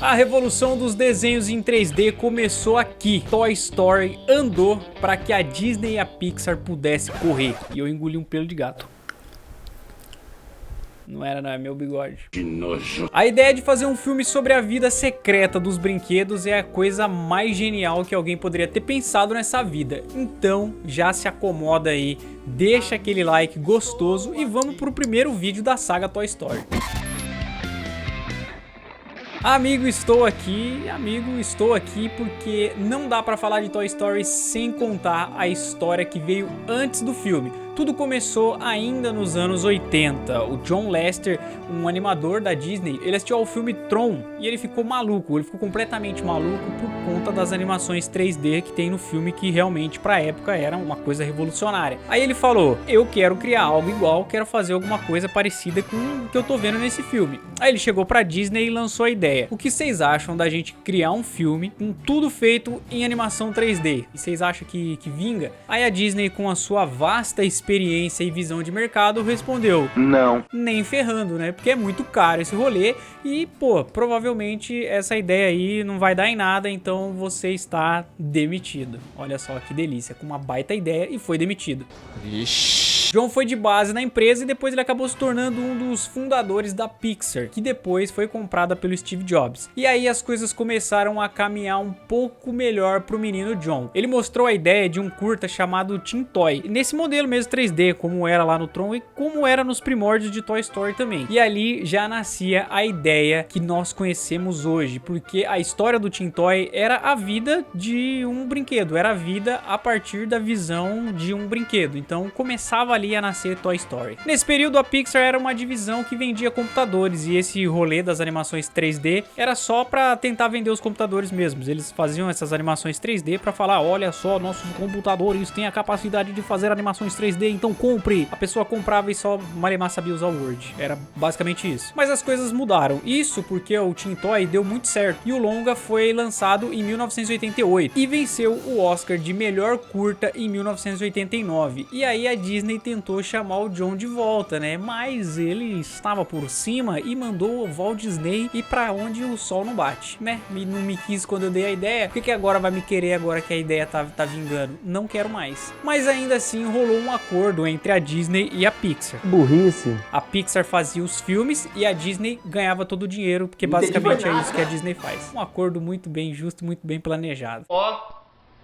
A revolução dos desenhos em 3D começou aqui. Toy Story andou para que a Disney e a Pixar pudessem correr. E eu engoli um pelo de gato. Não era, não, é meu bigode. Que nojo. A ideia de fazer um filme sobre a vida secreta dos brinquedos é a coisa mais genial que alguém poderia ter pensado nessa vida. Então, já se acomoda aí, deixa aquele like gostoso e vamos pro primeiro vídeo da saga Toy Story. Amigo, estou aqui porque não dá pra falar de Toy Story sem contar a história que veio antes do filme. Tudo começou ainda nos anos 80. O John Lasseter, um animador da Disney, ele assistiu ao filme Tron e ele ficou maluco, ele ficou completamente maluco por conta das animações 3D que tem no filme, que realmente pra época era uma coisa revolucionária. Aí ele falou, eu quero criar algo igual, quero fazer alguma coisa parecida com o que eu tô vendo nesse filme. Aí ele chegou pra Disney e lançou a ideia. O que vocês acham da gente criar um filme com tudo feito em animação 3D? E vocês acham que vinga? Aí a Disney, com a sua vasta experiência e visão de mercado, respondeu: não. Nem ferrando, né? Porque é muito caro esse rolê e, pô, provavelmente essa ideia aí não vai dar em nada, então você está demitido. Olha só que delícia, com uma baita ideia e foi demitido. Ixi. John foi de base na empresa e depois ele acabou se tornando um dos fundadores da Pixar, que depois foi comprada pelo Steve Jobs. E aí as coisas começaram a caminhar um pouco melhor pro menino John. Ele mostrou a ideia de um curta chamado Teen Toy, nesse modelo mesmo 3D, como era lá no Tron e como era nos primórdios de Toy Story também. E ali já nascia a ideia que nós conhecemos hoje, porque a história do Teen Toy era a vida de um brinquedo, era a vida a partir da visão de um brinquedo. Então começava ali a nascer Toy Story. Nesse período a Pixar era uma divisão que vendia computadores e esse rolê das animações 3D era só pra tentar vender os computadores mesmos. Eles faziam essas animações 3D pra falar, olha só, nossos computadores têm a capacidade de fazer animações 3D, então compre. A pessoa comprava e só Malemar sabia usar o Word. Era basicamente isso. Mas as coisas mudaram. Isso porque o Teen Toy deu muito certo e o longa foi lançado em 1988 e venceu o Oscar de melhor curta em 1989. E aí a Disney tentou chamar o John de volta, né? Mas ele estava por cima e mandou o Walt Disney ir pra onde o sol não bate, né? E não me quis quando eu dei a ideia. Por que agora vai me querer agora que a ideia tá vingando? Não quero mais. Mas ainda assim rolou um acordo entre a Disney e a Pixar. Burrice. A Pixar fazia os filmes e a Disney ganhava todo o dinheiro, porque basicamente é isso que a Disney faz. Um acordo muito bem justo, muito bem planejado.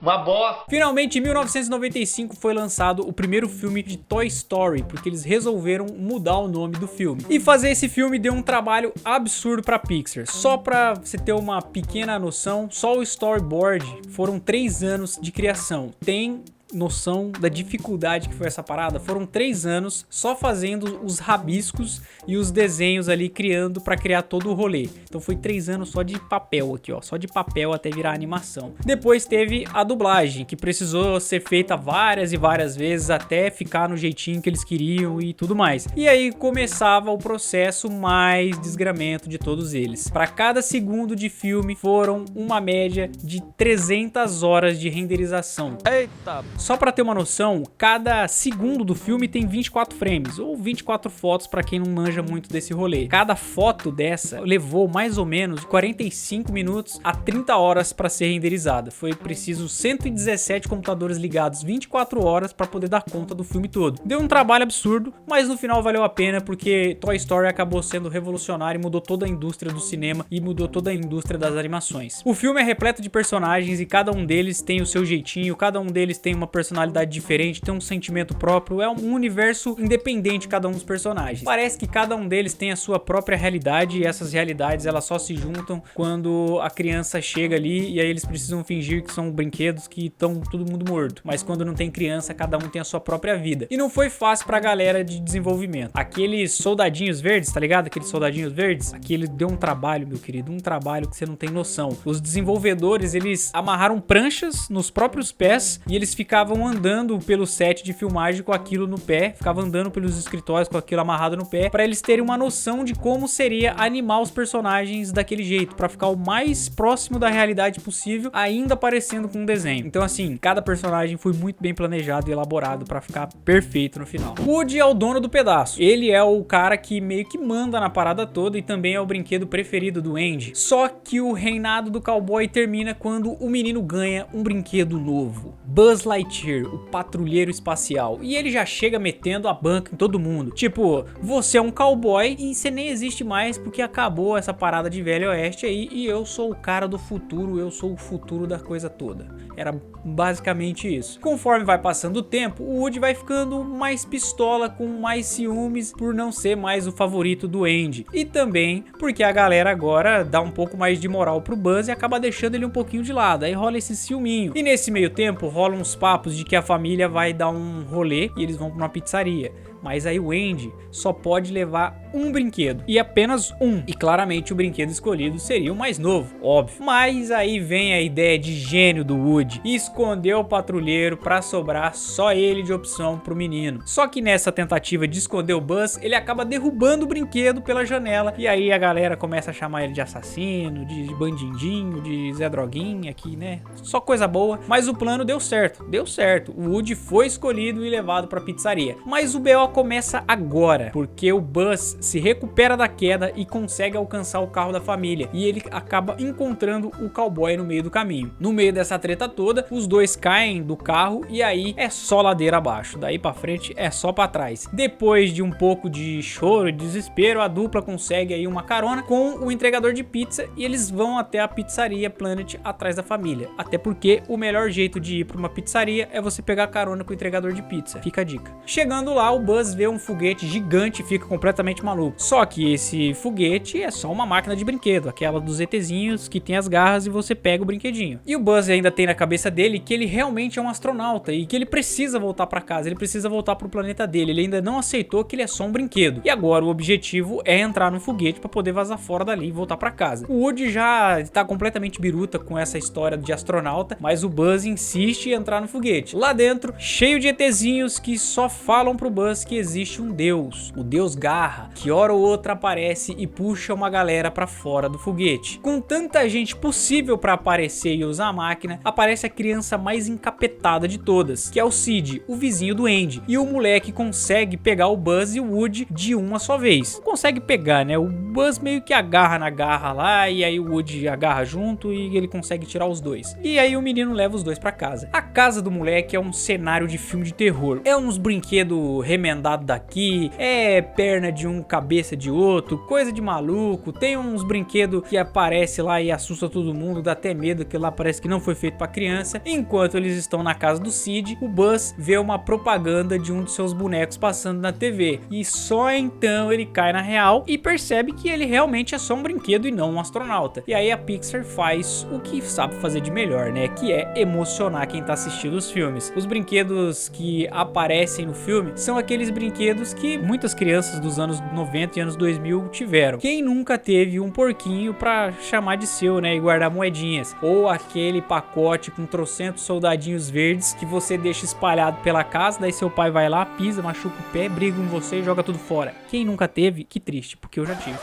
Uma bosta. Finalmente, em 1995 foi lançado o primeiro filme de Toy Story, porque eles resolveram mudar o nome do filme. E fazer esse filme deu um trabalho absurdo pra Pixar. Só pra você ter uma pequena noção, só o storyboard foram 3 anos de criação. Tem noção da dificuldade que foi essa parada? Foram 3 anos só fazendo os rabiscos e os desenhos ali, criando pra criar todo o rolê. Então foi 3 anos só de papel aqui, ó, só de papel até virar animação. Depois teve a dublagem, que precisou ser feita várias e várias vezes até ficar no jeitinho que eles queriam e tudo mais. E aí começava o processo mais desgramento de todos eles. Para cada segundo de filme foram uma média de 300 horas de renderização. Eita! Só pra ter uma noção, cada segundo do filme tem 24 frames, ou 24 fotos pra quem não manja muito desse rolê. Cada foto dessa levou mais ou menos 45 minutos a 30 horas pra ser renderizada. Foi preciso 117 computadores ligados 24 horas pra poder dar conta do filme todo. Deu um trabalho absurdo, mas no final valeu a pena porque Toy Story acabou sendo revolucionário e mudou toda a indústria do cinema e mudou toda a indústria das animações. O filme é repleto de personagens e cada um deles tem o seu jeitinho, cada um deles tem uma personalidade diferente, tem um sentimento próprio, é um universo independente cada um dos personagens. Parece que cada um deles tem a sua própria realidade e essas realidades elas só se juntam quando a criança chega ali e aí eles precisam fingir que são brinquedos que estão todo mundo morto. Mas quando não tem criança, cada um tem a sua própria vida. E não foi fácil pra galera de desenvolvimento. Aqueles soldadinhos verdes, tá ligado? Aqueles soldadinhos verdes, aquele deu um trabalho, meu querido, um trabalho que você não tem noção. Os desenvolvedores, eles amarraram pranchas nos próprios pés e eles ficaram ficavam andando pelo set de filmagem com aquilo no pé, ficavam andando pelos escritórios com aquilo amarrado no pé, pra eles terem uma noção de como seria animar os personagens daquele jeito, pra ficar o mais próximo da realidade possível, ainda parecendo com um desenho. Então assim, cada personagem foi muito bem planejado e elaborado pra ficar perfeito no final. O Woody é o dono do pedaço. Ele é o cara que meio que manda na parada toda e também é o brinquedo preferido do Andy. Só que o reinado do cowboy termina quando o menino ganha um brinquedo novo. Buzz Lightyear, o patrulheiro espacial. E ele já chega metendo a banca em todo mundo. Tipo, você é um cowboy e você nem existe mais porque acabou essa parada de Velho Oeste aí e eu sou o cara do futuro, eu sou o futuro da coisa toda. Era basicamente isso. Conforme vai passando o tempo, o Woody vai ficando mais pistola, com mais ciúmes por não ser mais o favorito do Andy. E também porque a galera agora dá um pouco mais de moral pro Buzz e acaba deixando ele um pouquinho de lado. Aí rola esse ciúminho. E nesse meio tempo rolam uns papos de que a família vai dar um rolê e eles vão pra uma pizzaria. Mas aí o Andy só pode levar um brinquedo, e apenas um. E claramente o brinquedo escolhido seria o mais novo, óbvio. Mas aí vem a ideia de gênio do Woody, e escondeu o patrulheiro pra sobrar só ele de opção pro menino. Só que nessa tentativa de esconder o Buzz, ele acaba derrubando o brinquedo pela janela, e aí a galera começa a chamar ele de assassino, de bandindinho, de Zé Droguinha aqui, né? Só coisa boa. Mas o plano deu certo, deu certo. O Woody foi escolhido e levado pra pizzaria. Mas o BO começa agora, porque o Buzz se recupera da queda e consegue alcançar o carro da família, e ele acaba encontrando o cowboy no meio do caminho. No meio dessa treta toda, os dois caem do carro e aí é só ladeira abaixo, daí pra frente é só pra trás. Depois de um pouco de choro e desespero, a dupla consegue aí uma carona com o entregador de pizza e eles vão até a pizzaria Planet atrás da família, até porque o melhor jeito de ir pra uma pizzaria é você pegar carona com o entregador de pizza, fica a dica. Chegando lá, o Buzz vê um foguete gigante e fica completamente maluco. Só que esse foguete é só uma máquina de brinquedo, aquela dos ETzinhos que tem as garras e você pega o brinquedinho. E o Buzz ainda tem na cabeça dele que ele realmente é um astronauta e que ele precisa voltar pra casa, ele precisa voltar pro planeta dele, ele ainda não aceitou que ele é só um brinquedo. E agora o objetivo é entrar no foguete pra poder vazar fora dali e voltar pra casa. O Woody já tá completamente biruta com essa história de astronauta, mas o Buzz insiste em entrar no foguete. Lá dentro, cheio de ETzinhos que só falam pro Buzz que existe um deus, o Deus Garra, que hora ou outra aparece e puxa uma galera pra fora do foguete. Com tanta gente possível pra aparecer e usar a máquina, aparece a criança mais encapetada de todas, que é o Sid, o vizinho do Andy. E o moleque consegue pegar o Buzz e o Woody de uma só vez. Não consegue pegar, né? O Buzz meio que agarra na garra lá, e aí o Woody agarra junto e ele consegue tirar os dois. E aí o menino leva os dois pra casa. A casa do moleque é um cenário de filme de terror. É uns brinquedos remendados daqui, é perna de um, cabeça de outro, coisa de maluco. Tem uns brinquedos que aparece lá e assusta todo mundo, dá até medo, que lá parece que não foi feito pra criança. Enquanto eles estão na casa do Sid, o Buzz vê uma propaganda de um dos seus bonecos passando na TV, e só então ele cai na real e percebe que ele realmente é só um brinquedo e não um astronauta. E aí a Pixar faz o que sabe fazer de melhor, né, que é emocionar quem tá assistindo os filmes. Os brinquedos que aparecem no filme são aqueles brinquedos que muitas crianças dos anos 90 e anos 2000 tiveram. Quem nunca teve um porquinho pra chamar de seu, né, e guardar moedinhas? Ou aquele pacote com trocentos soldadinhos verdes que você deixa espalhado pela casa, daí seu pai vai lá, pisa, machuca o pé, briga com você e joga tudo fora. Quem nunca teve? Que triste, porque eu já tive.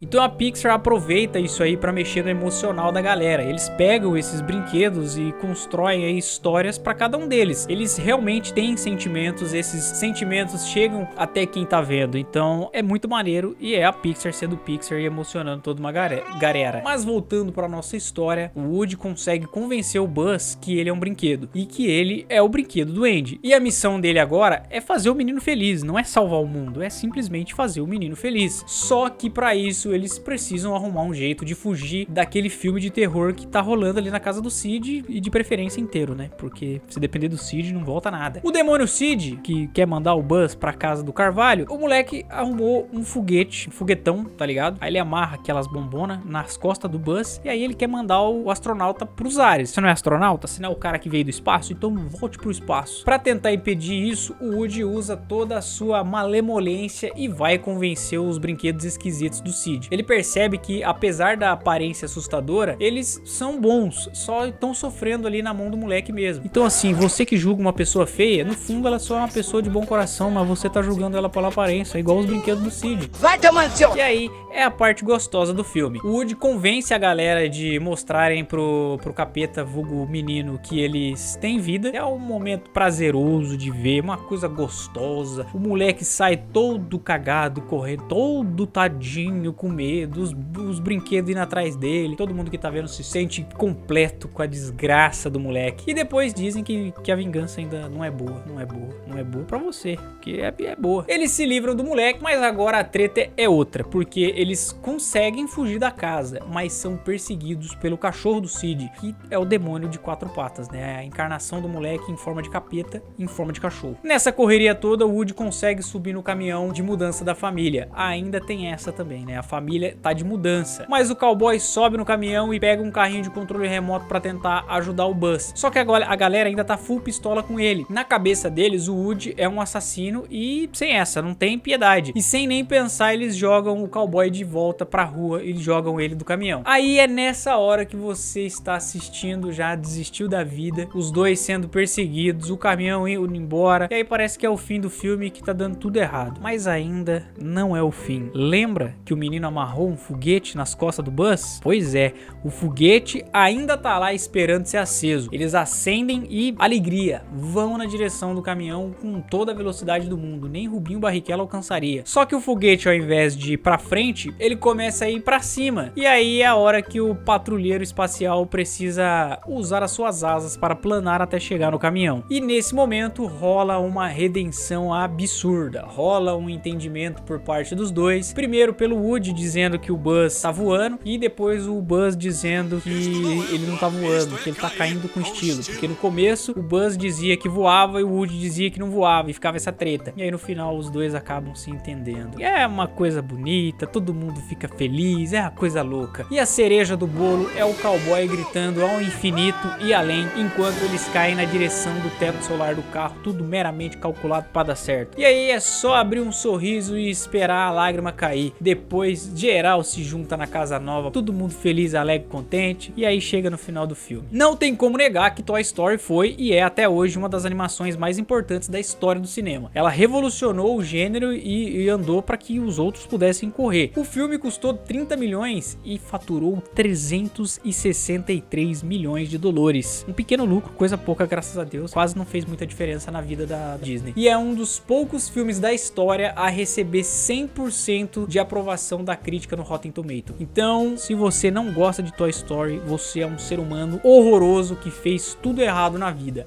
Então a Pixar aproveita isso aí pra mexer no emocional da galera. Eles pegam esses brinquedos e constroem aí histórias pra cada um deles. Eles realmente têm sentimentos, esses sentimentos chegam até quem tá vendo. Então é muito maneiro e é a Pixar sendo Pixar e emocionando toda uma galera. Mas voltando pra nossa história, o Woody consegue convencer o Buzz que ele é um brinquedo e que ele é o brinquedo do Andy. E a missão dele agora é fazer o menino feliz, não é salvar o mundo, é simplesmente fazer o menino feliz. Só que pra isso eles precisam arrumar um jeito de fugir daquele filme de terror que tá rolando ali na casa do Sid, e de preferência inteiro, né? Porque se depender do Sid não volta nada. O demônio Sid, que quer mandar o Buzz pra casa do Carvalho, o moleque arrumou ganhou um foguete, um foguetão, tá ligado? Aí ele amarra aquelas bombonas nas costas do Buzz e aí ele quer mandar o astronauta pros ares. Você não é astronauta? Você não é o cara que veio do espaço? Então volte pro espaço. Pra tentar impedir isso, o Woody usa toda a sua malemolência e vai convencer os brinquedos esquisitos do Sid. Ele percebe que, apesar da aparência assustadora, eles são bons, só estão sofrendo ali na mão do moleque mesmo. Então assim, você que julga uma pessoa feia, no fundo ela só é uma pessoa de bom coração, mas você tá julgando ela pela aparência, igual os brinquedos do Sid. Vai tomar no seu... E aí é a parte gostosa do filme. O Woody convence a galera de mostrarem pro capeta, vulgo menino, que eles têm vida. É um momento prazeroso de ver, uma coisa gostosa. O moleque sai todo cagado, correndo, todo tadinho, com medo, os brinquedos indo atrás dele. Todo mundo que tá vendo se sente completo com a desgraça do moleque. E depois dizem que a vingança ainda não é boa, não é boa, não é boa pra você, porque é boa. Eles se livram do moleque, mas agora a treta é outra, porque eles conseguem fugir da casa, mas são perseguidos pelo cachorro do Sid, que é o demônio de 4 patas, né? A encarnação do moleque em forma de capeta, em forma de cachorro. Nessa correria toda, o Woody consegue subir no caminhão de mudança da família. Ainda tem essa também, né? A família tá de mudança. Mas o cowboy sobe no caminhão e pega um carrinho de controle remoto pra tentar ajudar o Buzz. Só que agora a galera ainda tá full pistola com ele. Na cabeça deles, o Woody é um assassino e sem essa, não tem piedade. E sem nem pensar, eles jogam o cowboy de volta pra rua e jogam ele do caminhão. Aí é nessa hora que você está assistindo, já desistiu da vida, os dois sendo perseguidos, o caminhão indo embora, e aí parece que é o fim do filme, que tá dando tudo errado. Mas ainda não é o fim. Lembra que o menino amarrou um foguete nas costas do Buzz? Pois é, o foguete ainda tá lá esperando ser aceso. Eles acendem e, alegria, vão na direção do caminhão com toda a velocidade do mundo, nem Rubinho Barrichello alcançaria. Só que o foguete, ao invés de ir pra frente, ele começa a ir pra cima. E aí é a hora que o patrulheiro espacial precisa usar as suas asas para planar até chegar no caminhão. E nesse momento rola uma redenção absurda, rola um entendimento por parte dos dois. Primeiro pelo Woody dizendo que o Buzz tá voando, e depois o Buzz dizendo que ele não tá voando, que ele tá caindo com estilo. Porque no começo o Buzz dizia que voava e o Woody dizia que não voava, e ficava essa treta. E aí no final os dois acabam se entendendo. E é uma coisa bonita, todo mundo fica feliz, é uma coisa louca. E a cereja do bolo é o cowboy gritando ao infinito e além, enquanto eles caem na direção do teto solar do carro, tudo meramente calculado para dar certo. E aí é só abrir um sorriso e esperar a lágrima cair. Depois, geral se junta na casa nova, todo mundo feliz, alegre, contente, e aí chega no final do filme. Não tem como negar que Toy Story foi e é até hoje uma das animações mais importantes da história do cinema. Ela revolucionou o gênero e andou para que os outros pudessem correr. O filme custou 30 milhões e faturou 363 milhões de dólares. Um pequeno lucro, coisa pouca, graças a Deus, quase não fez muita diferença na vida da Disney. E é um dos poucos filmes da história a receber 100% de aprovação da crítica no Rotten Tomatoes. Então, se você não gosta de Toy Story, você é um ser humano horroroso que fez tudo errado na vida.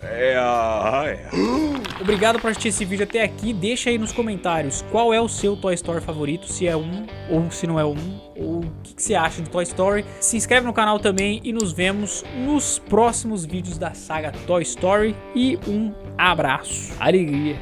Obrigado por assistir esse vídeo até aqui. Deixa aí nos comentários qual é o seu Toy Story favorito, se é um ou se não é um, ou o que você acha de Toy Story. Se inscreve no canal também e nos vemos nos próximos vídeos da saga Toy Story. E um abraço. Alegria.